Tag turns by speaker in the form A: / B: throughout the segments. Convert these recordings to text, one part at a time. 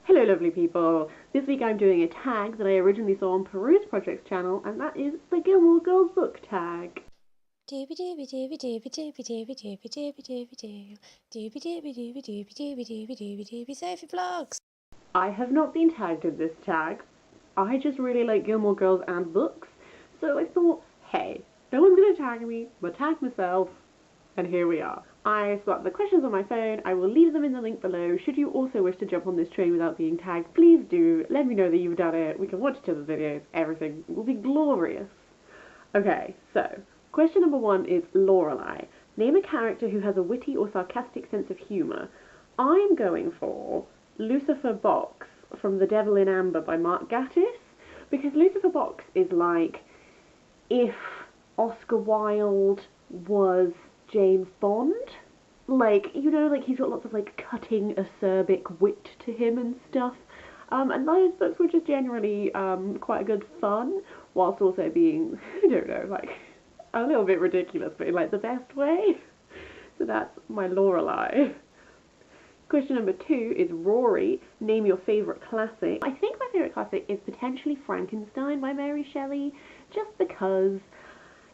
A: Hello lovely people, this week I'm doing a tag that I originally saw on Peruse Project's channel, and that is the Gilmore Girls Book Tag.
B: Dooby dooby dooby dooby dooby dooby dooby dooby dooby doo. Dooby dooby dooby dooby dooby dooby dooby dooby Sophie Vlogs.
A: I have not been tagged in this tag. I just really like Gilmore Girls and books, so I thought, hey, no one's gonna tag me, but tag myself, and here we are. I swapped the questions on my phone. I will leave them in the link below. Should you also wish to jump on this train without being tagged, please do. Let me know that you've done it. We can watch each other's videos. Everything will be glorious. Okay, so question number 1 is Lorelai. Name a character who has a witty or sarcastic sense of humour. I'm going for Lucifer Box from The Devil in Amber by Mark Gatiss, because Lucifer Box is like if Oscar Wilde was James Bond. Like, you know, like he's got lots of like cutting acerbic wit to him and stuff. And those books were just generally quite a good fun, whilst also being, I don't know, like a little bit ridiculous, but in like the best way. So that's my Lorelai. Question number 2 is Rory. Name your favourite classic. I think my favourite classic is potentially Frankenstein by Mary Shelley, just because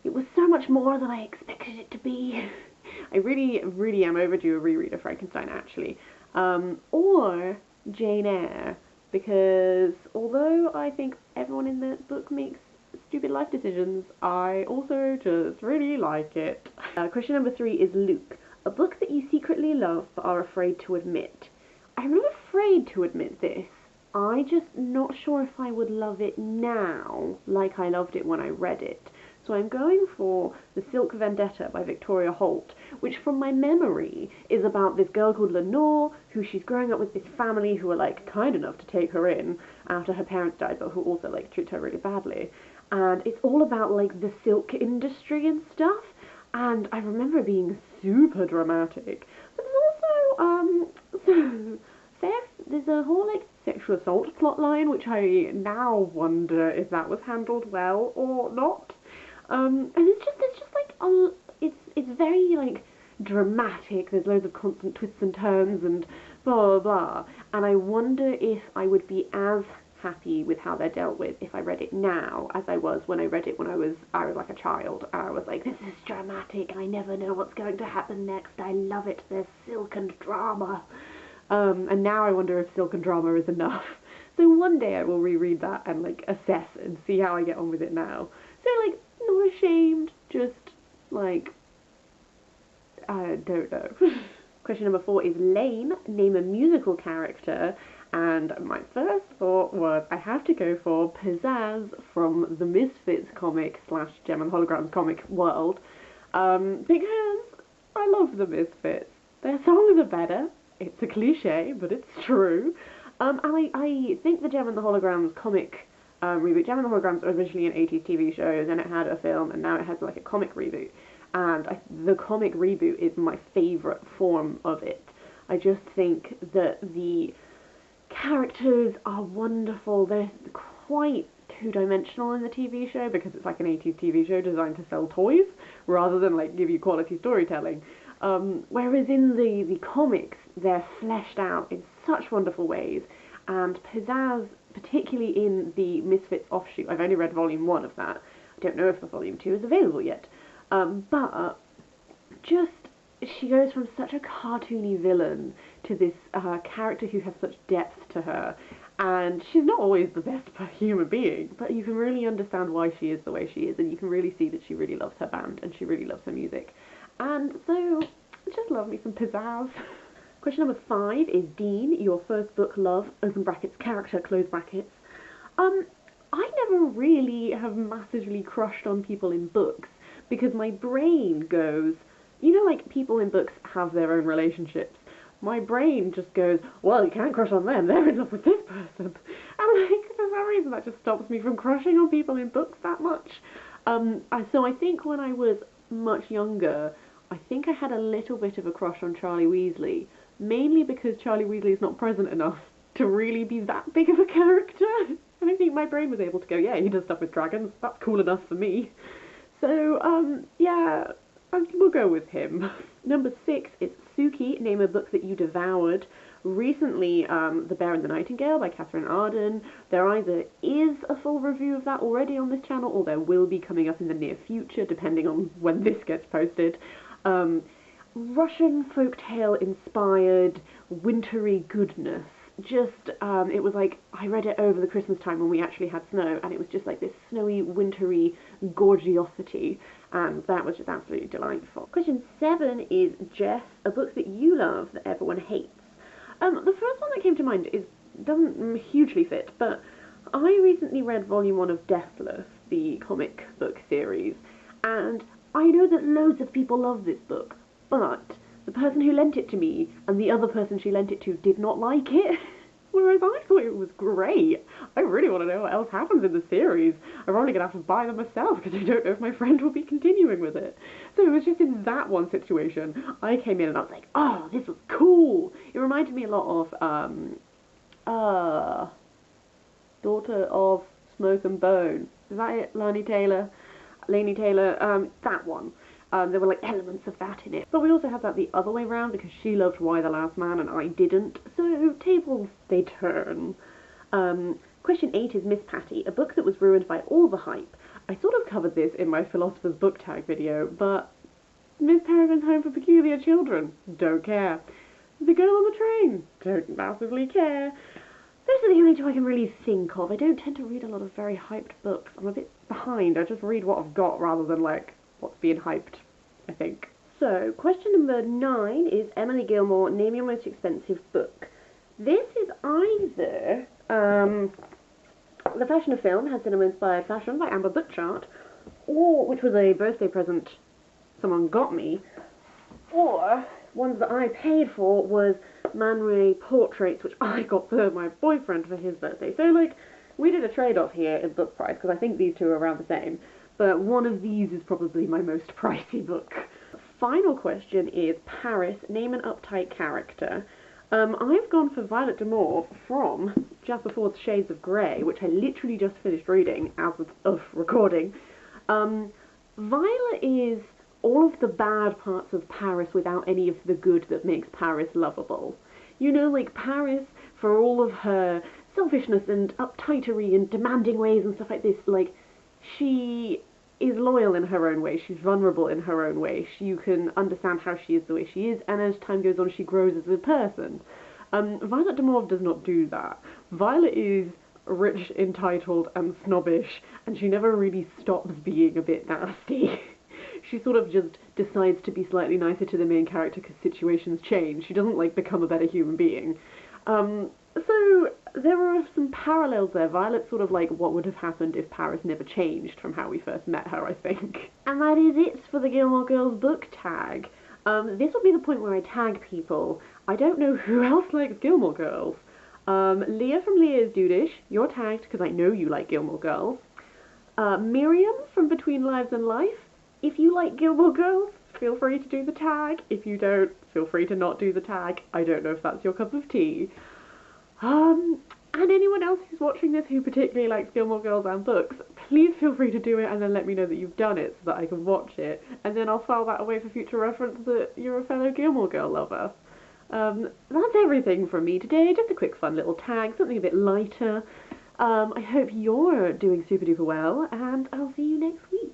A: it was so much more than I expected it to be. I really am overdue a reread of Frankenstein, actually. Or Jane Eyre, because although I think everyone in the book makes stupid life decisions, I also just really like it. Question number 3 is Luke. A book that you secretly love but are afraid to admit. I'm not afraid to admit this. I'm just not sure if I would love it now like I loved it when I read it. So I'm going for The Silk Vendetta by Victoria Holt, which from my memory is about this girl called Lenore, who she's growing up with this family who are like kind enough to take her in after her parents died, but who also like treat her really badly. And it's all about like the silk industry and stuff. And I remember it being super dramatic. But there's a whole like sexual assault plotline, which I now wonder if that was handled well or not. And it's just like it's very like dramatic. There's loads of constant twists and turns and blah blah blah. And I wonder if I would be as happy with how they're dealt with if I read it now as I was when I read it when I was like a child. I was like, this is dramatic and I never know what's going to happen next. I love it. There's silk and drama. And now I wonder if silk and drama is enough. So one day I will reread that and like assess and see how I get on with it now. So like, not ashamed, just like, I don't know. Question number 4 is Lane. Name a musical character. And my first thought was I have to go for Pizzazz from the Misfits comic / Gem and Holograms comic world, because I love the Misfits. Their songs are better. It's a cliche, but it's true. And I think the Gem and the Holograms comic reboot. Gem and the Holograms was originally an 80s TV show, then it had a film, and now it has like a comic reboot. And the comic reboot is my favourite form of it. I just think that the characters are wonderful. They're quite two-dimensional in the TV show because it's like an 80s TV show designed to sell toys rather than like give you quality storytelling. Whereas in the comics, they're fleshed out in such wonderful ways. And Pizzazz, particularly in the Misfits offshoot, I've only read volume 1 of that. I don't know if the volume 2 is available yet. But just she goes from such a cartoony villain to this character who has such depth to her, and she's not always the best human being, but you can really understand why she is the way she is, and you can really see that she really loves her band and she really loves her music. And so, just love me some pizzazz. Question number 5 is Dean, your first book love, open brackets, character, close brackets. I never really have massively crushed on people in books, because my brain goes, you know, like people in books have their own relationships. My brain just goes, well, you can't crush on them, they're in love with this person. And like, for some reason that just stops me from crushing on people in books that much. So I think when I was much younger, I think I had a little bit of a crush on Charlie Weasley, mainly because Charlie Weasley is not present enough to really be that big of a character. And I think my brain was able to go, yeah, he does stuff with dragons, that's cool enough for me. So, yeah, we'll go with him. Number 6 is Sukie, name a book that you devoured. Recently, The Bear and the Nightingale by Catherine Arden. There either is a full review of that already on this channel, or there will be coming up in the near future, depending on when this gets posted. Russian folktale inspired wintry goodness. Just, it was like, I read it over the Christmas time when we actually had snow, and it was just like this snowy, wintry gorgeosity, and that was just absolutely delightful. Question 7 is Jess, a book that you love that everyone hates. The first one that came to mind doesn't hugely fit, but I recently read volume 1 of Deathless, the comic book series, and I know that loads of people love this book, but the person who lent it to me and the other person she lent it to did not like it, whereas I thought it was great. I really want to know what else happens in the series. I'm probably going to have to buy them myself because I don't know if my friend will be continuing with it. So it was just in that one situation, I came in and I was like, oh, this was cool. It reminded me a lot of, Daughter of Smoke and Bone. Is that it? Lainey Taylor, that one. There were like elements of that in it. But we also had that the other way around because she loved Y the Last Man and I didn't. So tables, they turn. Question 8 is Miss Patty, a book that was ruined by all the hype. I sort of covered this in my Philosopher's Book Tag video, but Miss Peregrine's Home for Peculiar Children, don't care. The Girl on the Train, don't massively care. Those are the only two I can really think of. I don't tend to read a lot of very hyped books. I'm a bit behind. I just read what I've got rather than like what's being hyped, I think. So, question number 9 is Emily Gilmore, name your most expensive book. This is either The Fashion of Film, Has Cinema Inspired Fashion by Amber Bookchart, or, which was a birthday present someone got me, or ones that I paid for was Man Ray Portraits, which I got for my boyfriend for his birthday. So, like, we did a trade-off here in book price, because I think these two are around the same. But one of these is probably my most pricey book. Final question is Paris, name an uptight character. I've gone for Violet D'Amour from Jasper Ford's Shades of Grey, which I literally just finished reading as of recording. Violet is all of the bad parts of Paris without any of the good that makes Paris lovable. You know, like Paris, for all of her selfishness and uptightery and demanding ways and stuff like this, like, she is loyal in her own way, she's vulnerable in her own way, you can understand how she is the way she is, and as time goes on she grows as a person. Violet D'Amour does not do that. Violet is rich, entitled, and snobbish, and she never really stops being a bit nasty. She sort of just decides to be slightly nicer to the main character because situations change. She doesn't, like, become a better human being. So there are some parallels there. Violet's sort of like what would have happened if Paris never changed from how we first met her, I think. And that is it for the Gilmore Girls Book Tag. This will be the point where I tag people. I don't know who else likes Gilmore Girls. Leah from Leah's Dudish, you're tagged because I know you like Gilmore Girls. Miriam from Between Lives and Life, if you like Gilmore Girls, feel free to do the tag. If you don't, feel free to not do the tag. I don't know if that's your cup of tea. And anyone else who's watching this who particularly likes Gilmore Girls and books, please feel free to do it and then let me know that you've done it so that I can watch it, and then I'll file that away for future reference that you're a fellow Gilmore Girl lover. That's everything from me today, just a quick fun little tag, something a bit lighter. I hope you're doing super duper well, and I'll see you next week.